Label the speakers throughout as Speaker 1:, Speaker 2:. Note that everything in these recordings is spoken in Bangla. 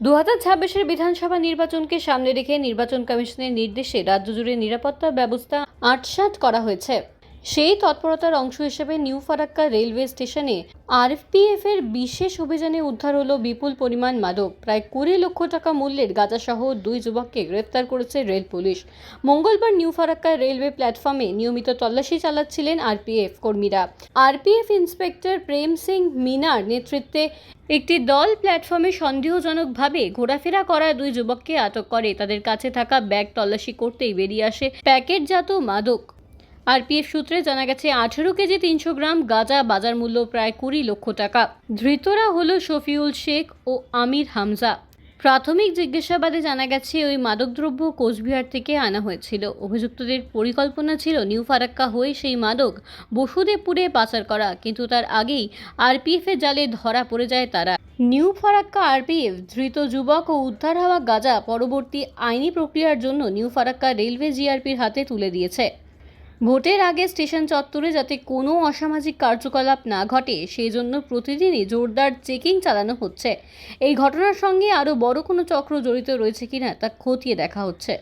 Speaker 1: 2026-এর বিধানসভা নির্বাচনকে সামনে রেখে নির্বাচন কমিশনের নির্দেশে রাজ্য জুড়ে নিরাপত্তা ব্যবস্থা আঁটসাঁট করা হয়েছে। সেই তৎপরতার অংশ হিসেবে নিউ ফারাক্কা রেলওয়ে স্টেশনে আরপিএফ এর বিশেষ অভিযানে উদ্ধার হলো বিপুল পরিমাণ মাদক। প্রায় 20 লক্ষ টাকা মূল্যের গাঁজাসহ 2 যুবককে গ্রেফতার করেছে রেল পুলিশ। মঙ্গলবার নিউ ফারাক্কা রেলওয়ে প্ল্যাটফর্মে নিয়মিত তল্লাশি চালাচ্ছিলেন আরপিএফ কর্মীরা। আরপিএফ ইন্সপেক্টর প্রেম সিং মিনার নেতৃত্বে একটি দল প্ল্যাটফর্মে সন্দেহজনকভাবে ঘোরাফেরা করা 2 যুবককে আটক করে। তাদের কাছে থাকা ব্যাগ তল্লাশি করতেই বেরিয়ে আসে প্যাকেটজাত মাদক। আরপিএফ সূত্রে জানা গেছে 18 কেজি 300 গ্রাম গাঁজা, বাজার মূল্য প্রায় 20 লক্ষ টাকা। ধৃতরা হলো শফিউল শেখ ও আমির হামজা। প্রাথমিক জিজ্ঞাসাবাদে জানা গেছে ওই মাদকদ্রব্য কোচবিহার থেকে আনা হয়েছিল। অভিযুক্তদের পরিকল্পনা ছিল নিউ ফারাক্কা হয়ে সেই মাদক বসুদেবপুরে পাচার করা, কিন্তু তার আগেই আরপিএফ এর জালে ধরা পড়ে যায় তারা। নিউ ফারাক্কা আরপিএফ ধৃত যুবক ও উদ্ধার হওয়া গাঁজা পরবর্তী আইনি প্রক্রিয়ার জন্য নিউ ফারাক্কা রেলওয়ে জিআরপির হাতে তুলে দিয়েছে। ভোটের আগে স্টেশন চত্বরে যাতে কোনো অসামাজিক কার্যকলাপ না ঘটে সেই জন্য প্রতিদিনই জোরদার চেকিং চালানো হচ্ছে। এই ঘটনার সঙ্গে আরও বড় কোনো চক্র জড়িত রয়েছে কিনা তা খতিয়ে দেখা হচ্ছে।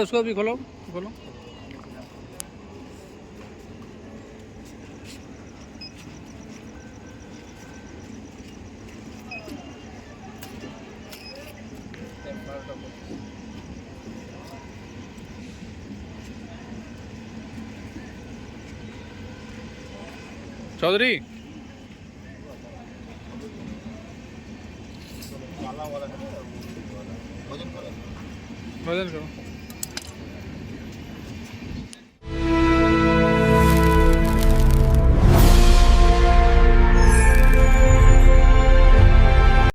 Speaker 2: उसको भी खोलो खोलो। चौधरी वजन करो।